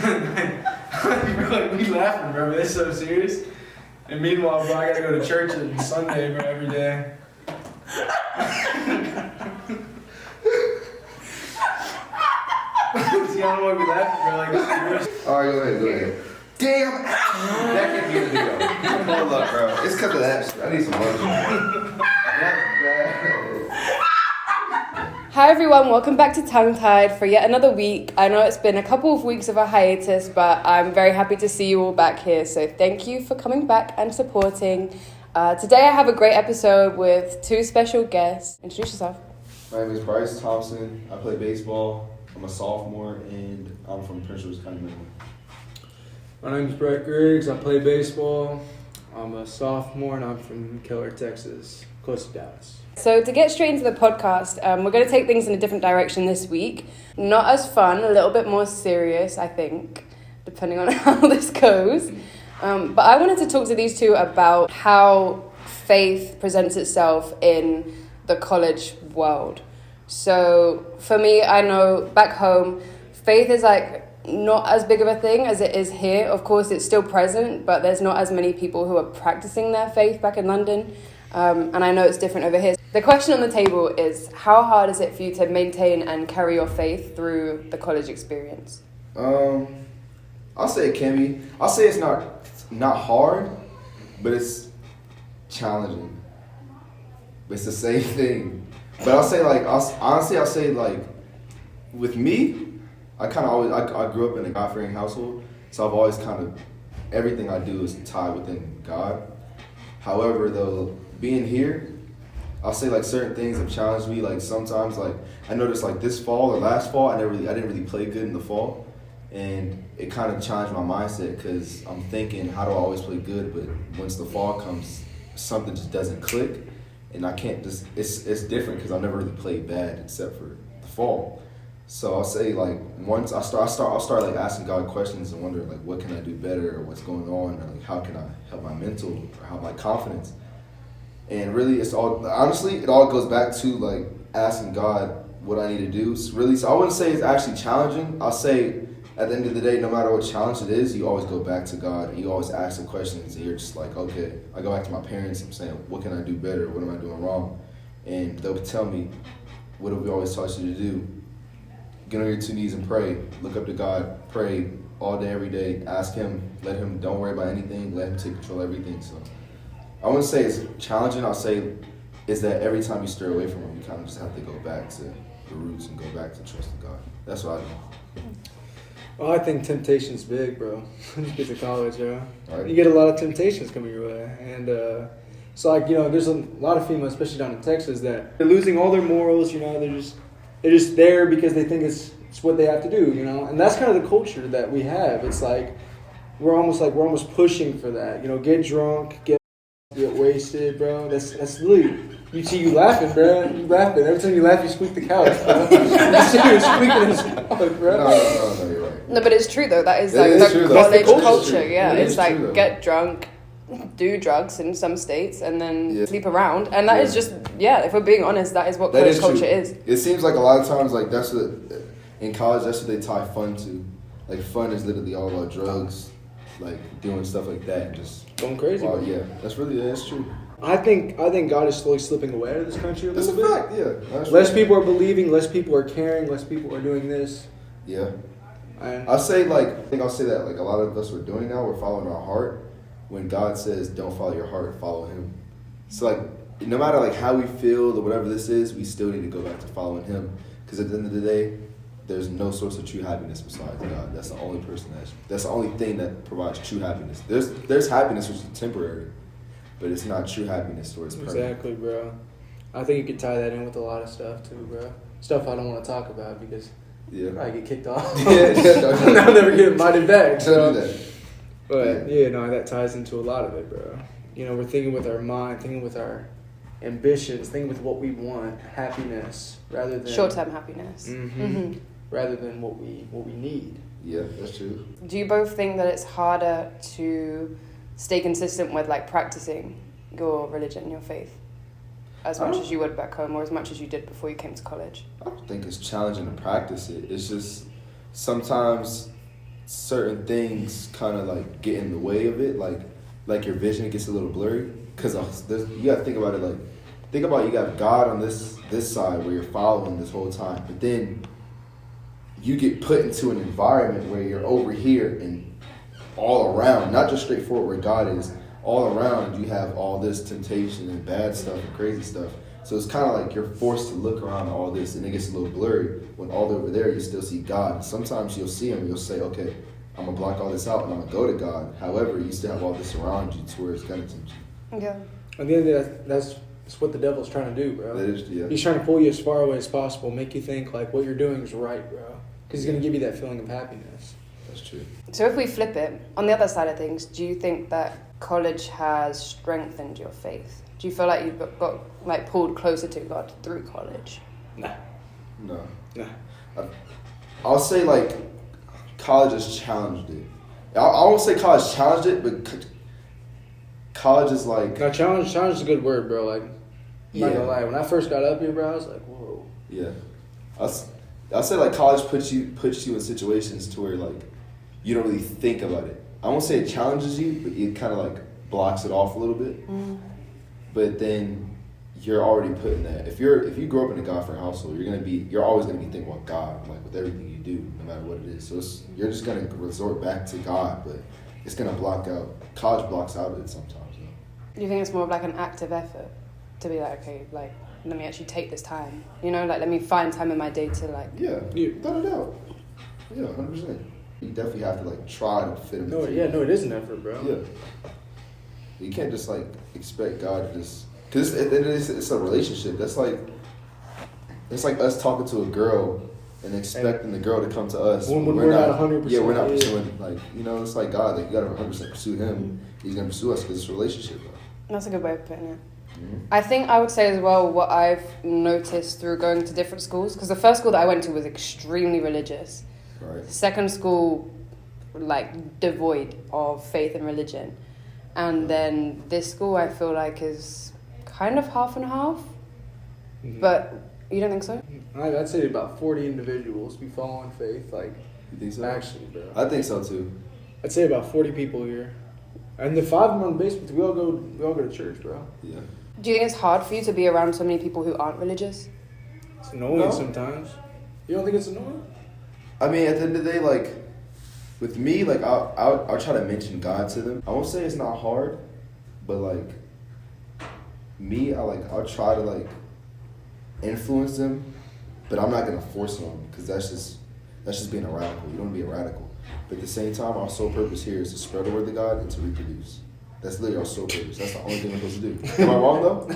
Like, we laughing, bro, but it's so serious. And meanwhile, bro, I gotta go to church on Sunday, bro, every day. See, I don't want to be laughing, bro, like, this is Alright, go ahead. Damn! That can't be the video. Hold up, bro. It's because of that. I need some lotion. That's bad. Hi everyone, welcome back to Tongue Tied for yet another week. I know it's been a couple of weeks of a hiatus, but I'm very happy to see you all back here. So thank you for coming back and supporting. Today I have a great episode with two special guests. Introduce yourself. My name is Bryce Thompson. I play baseball. I'm a sophomore, and I'm from Prince George's County, Maryland. My name's Brett Griggs. I play baseball. I'm a sophomore, and I'm from Keller, Texas, close to Dallas. So to get straight into the podcast, we're going to take things in a different direction this week. Not as fun, a little bit more serious, I think, depending on how this goes. But I wanted to talk to these two about how faith presents itself in the college world. So for me, I know back home, faith is like not as big of a thing as it is here. Of course, it's still present, but there's not as many people who are practicing their faith back in London. And I know it's different over here. The question on the table is, how hard is it for you to maintain and carry your faith through the college experience? I'll say it can be. I'll say it's not hard, but it's challenging. It's the same thing. But I'll say with me, I kind of always, I grew up in a God-fearing household, so I've always kind of, everything I do is tied within God. However, though, being here, I'll say like certain things have challenged me. Like sometimes, like I noticed like this fall or last fall, I didn't really play good in the fall, and it kind of challenged my mindset because I'm thinking, how do I always play good? But once the fall comes, something just doesn't click, and I can't just. It's different because I've never really played bad except for the fall. So I'll say like once I'll start like asking God questions and wondering like what can I do better or what's going on or like how can I help my mental or help my confidence. And really, it all goes back to like asking God what I need to do. So I wouldn't say it's actually challenging. I'll say at the end of the day, no matter what challenge it is, you always go back to God and you always ask the questions. And you're just like, okay, I go back to my parents. I'm saying, what can I do better? What am I doing wrong? And they'll tell me, what have we always taught you to do? Get on your two knees and pray. Look up to God. Pray all day, every day. Ask Him. Let Him. Don't worry about anything. Let Him take control of everything. So I wouldn't say it's challenging. I'll say is that every time you stray away from Him, you kind of just have to go back to the roots and go back to trusting God. That's what I do. Well, I think temptation's big, bro. When you get to college, Right. You get a lot of temptations coming your way. And so, like, there's a lot of females, especially down in Texas, that they're losing all their morals, they're just there because they think it's what they have to do, And that's kind of the culture that we have. It's like we're almost pushing for that. Get drunk, get wasted, bro. That's literally. You see you laughing, bro. You laughing. Every time you laugh, you squeak the couch, bro. You're squeaking this couch, bro. No, you're right. No, but it's true though. That is It like is the true, though. college That's the culture. culture. Yeah, It it's is like true, though. get drunk, do drugs in some states, and then sleep around. And that Yeah. is just if we're being honest, that is what college culture is. It seems like a lot of times, like that's what in college, that's what they tie fun to. Like fun is literally all about drugs, like doing stuff like that, and just Going crazy. wow, yeah, that's true. I think God is slowly slipping away out of this country a That's a little bit. fact, yeah. That's Less right. people are believing, less people are caring, less people are doing this. Yeah. And I'll say I'll say that like a lot of us we're doing now, we're following our heart. When God says, "Don't follow your heart, follow Him." So like, no matter like how we feel or whatever this is, we still need to go back to following Him. Because at the end of the day, there's no source of true happiness besides God. That's the only person that's the only thing that provides true happiness. There's happiness which is temporary, but it's not true happiness or it's permanent. exactly, bro. I think you could tie that in with a lot of stuff too, bro. Stuff I don't want to talk about because Yeah. I get kicked off. Don't I'll never get invited back. So. do that. But that ties into a lot of it, bro. We're thinking with our mind, thinking with our ambitions, thinking with what we want, happiness, rather than Short-term happiness. Mm-hmm. Rather than what we need. Yeah, that's true. Do you both think that it's harder to stay consistent with like practicing your religion, your faith, as much as you would back home, or as much as you did before you came to college? I don't think it's challenging to practice it. It's just sometimes certain things kind of like get in the way of it, like your vision gets a little blurry. Because you got to think about it like, think about you got God on this side where you're following this whole time, but then you get put into an environment where you're over here and all around, not just straightforward where God is, all around you have all this temptation and bad stuff and crazy stuff. So it's kind of like you're forced to look around at all this, and it gets a little blurry when all over there you still see God. Sometimes you'll see him and you'll say, okay, I'm going to block all this out and I'm going to go to God. However, you still have all this around you to where it's going to tempt you. Yeah. At the end of the day, that's what the devil's trying to do, bro. That is, yeah. He's trying to pull you as far away as possible, make you think like what you're doing is right, bro. Because he's going to give you that feeling of happiness. That's true. So if we flip it, on the other side of things, do you think that college has strengthened your faith? Do you feel like you've got like pulled closer to God through college? Nah. No. Nah. I'll say like college has challenged it. I won't say college challenged it, but college is like... No, challenge is a good word, bro. Like, I'm not Yeah. gonna lie. When I first got up here, bro, I was like, whoa. Yeah. I'll say like college puts you in situations to where like you don't really think about it. I won't say it challenges you, but it kind of like blocks it off a little bit. But then you're already put in that. If you grow up in a God-fearing household, you're always gonna be thinking about God, like with everything you do, no matter what it is. So you're just gonna resort back to God, but it's gonna block out. College blocks out of it sometimes. Do you think it's more of like an active effort to be like, okay, like let me actually take this time, you know, like let me find time in my day to like... Yeah, without a doubt. Yeah, 100%. You definitely have to like try to fit him. No, yeah, no, it is an effort, bro. Yeah. You can't just like expect God to just, because it's a relationship. That's like, it's like us talking to a girl and expecting the girl to come to us when we're not 100%. Yeah, we're not pursuing, like, you know, it's like God, like you gotta 100% pursue him. He's gonna pursue us because it's a relationship, bro. That's a good way of putting it. Mm-hmm. I think I would say as well what I've noticed through going to different schools, because the first school that I went to was extremely religious. Right. Second school, like devoid of faith and religion. And then this school I feel like is kind of half and half. But you don't think so? I'd say about 40 individuals be following faith, like, You think so? actually, bro. I think so too. I'd say about 40 people here. And the 5 of them in the basement, we all go to church, bro. Yeah. Do you think it's hard for you to be around so many people who aren't religious? It's annoying sometimes. You don't think it's annoying? I mean, at the end of the day, like, with me, like, I'll try to mention God to them. I won't say it's not hard, but, like, me, I'll try to, like, influence them, but I'm not going to force them, because that's just being a radical. You don't want to be a radical. But at the same time, our sole purpose here is to spread the word of God and to reproduce. That's literally our sole purpose. That's the only thing we're supposed to do. Am I wrong, though?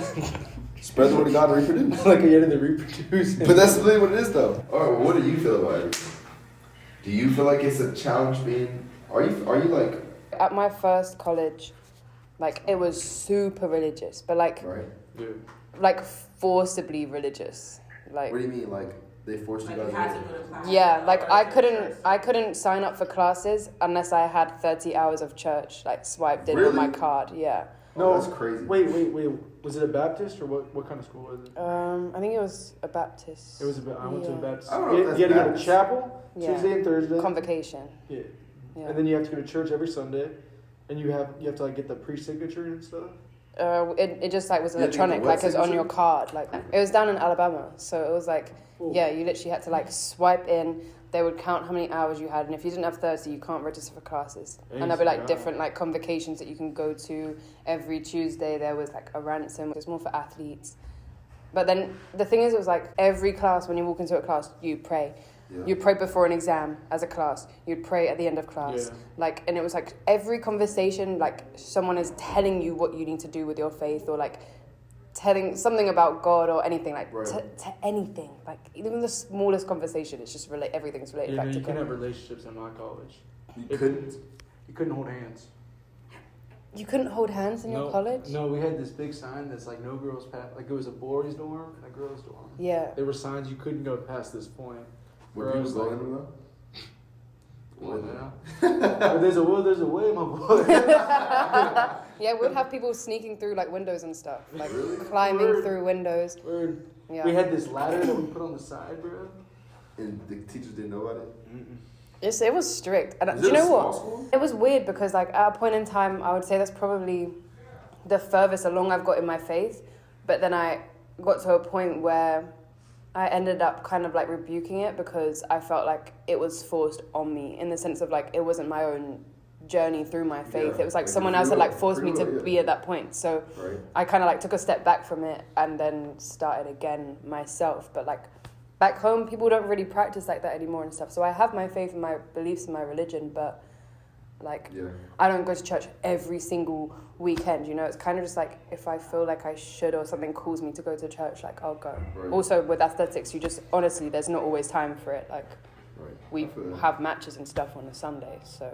Spread the word of God and reproduce. Like you had to reproduce. But that's literally what it is, though. All right, well, what do you feel about everything? Do you feel like it's a challenge being... Are you like... At my first college, like, it was super religious, but, like, Right? like forcibly religious. Like, What do you mean, like, they forced you Like guys you had to go to class. yeah, like or I to couldn't church. sign up for classes unless I had 30 hours of church, like, swiped in on my Really? card, yeah. Oh, that's crazy. Wait. Was it a Baptist or what kind of school was it? I think it was a Baptist. It was I went to a Yeah. Baptist. I don't know if that's you had to go to Baptist. chapel Yeah. Tuesday and Thursday. Convocation. Yeah. Yeah. And then you have to go to church every Sunday, and you have to like get the pre-signature and stuff. It just like was You had to get electronic, the what like it was on signature? your card. Like it was down in Alabama, so it was like, Cool. yeah, you literally had to like swipe in. They would count how many hours you had, and if you didn't have 30, you can't register for classes. And there'll be like Wow. different like convocations that you can go to every Tuesday. There was like a ransom. It was more for athletes. But then the thing is, it was like every class, when you walk into a class, you pray. Yeah. You'd pray before an exam as a class. You'd pray at the end of class. Yeah. Like, and it was like every conversation, like someone is telling you what you need to do with your faith, or like telling something about God or anything, like Right. to anything. Like even the smallest conversation, it's just everything's related Yeah, back to you couldn't have God. relationships in my college. You couldn't? You couldn't hold hands. You couldn't hold hands in your college? No, we had this big sign that's like no girls past. Like it was a boys' dorm and a girls' dorm. Yeah. There were signs you couldn't go past this point. Were Where I people was going like, in though? well, now. But there's a will, there's a way, my boy. Yeah, we'd have people sneaking through like windows and stuff, like Really? climbing Word. through windows. Word. Yeah. We had this ladder that we put on the side, bro. And the teachers didn't know about it? Mm-mm. It was strict. And Is do you it a know small what? school? It was weird because like at a point in time, I would say that's probably the furthest along I've got in my faith. But then I got to a point where I ended up kind of like rebuking it because I felt like it was forced on me in the sense of like it wasn't my own journey through my faith. Yeah, It was like like someone free else had will, like forced free me to will, yeah. be at that point. So Right. I kind of like took a step back from it and then started again myself. But like back home, people don't really practice like that anymore and stuff. So I have my faith and my beliefs in my religion, but like Yeah. I don't go to church every single weekend. You know, it's kind of just like if I feel like I should or something calls me to go to church, like I'll go. Right. Also with athletics, you just honestly, there's not always time for it. Like Right. we I feel that. have matches and stuff on a Sunday, so.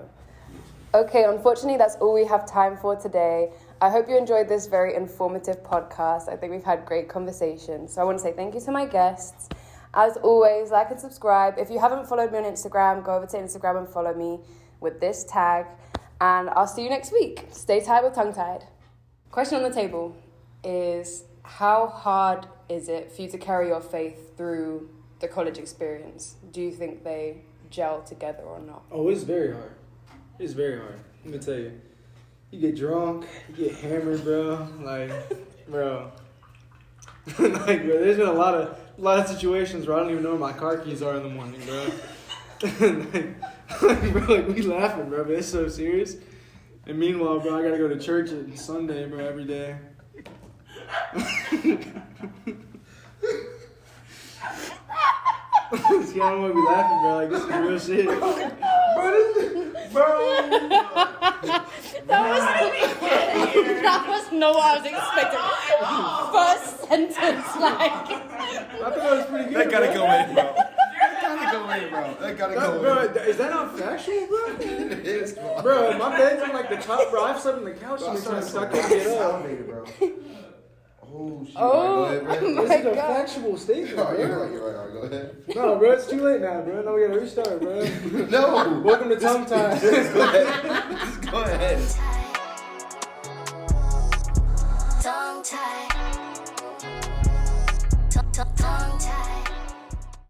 Okay, unfortunately, that's all we have time for today. I hope you enjoyed this very informative podcast. I think we've had great conversations. So I want to say thank you to my guests. As always, like and subscribe. If you haven't followed me on Instagram, go over to Instagram and follow me with this tag. And I'll see you next week. Stay tied with tongue tied. Question on the table is, how hard is it for you to carry your faith through the college experience? Do you think they gel together or not? Oh, it's very hard. It's very hard. Let me tell you. You get drunk, you get hammered, bro. Like, bro. Like, bro, there's been a lot of situations where I don't even know where my car keys are in the morning, bro. like, bro, like, we laughing, bro, but it's so serious. And meanwhile, bro, I gotta go to church on Sunday, bro, every day. See, I don't want to be laughing, bro. Like, this is real shit. That was not what I was expecting. First sentence, like. I thought that was pretty good. That gotta bro. go in, bro. That gotta go in, bro. That gotta go Bro, in. is that not factual, bro? It is, bro. Bro, my bed's on like the top, bro. I've slept on the couch I'm sometimes, so I starting couldn't to get up. salivated, bro. Oh, shit. Oh, All right, go ahead, my This is a God. factual statement, bro. You're bro. right, you're right. All right, go ahead. No, bro, it's too late now, bro. No, we gotta restart, bro. No. Welcome to Tongue Time. Just go ahead. Just go ahead. Tongue tied. Tongue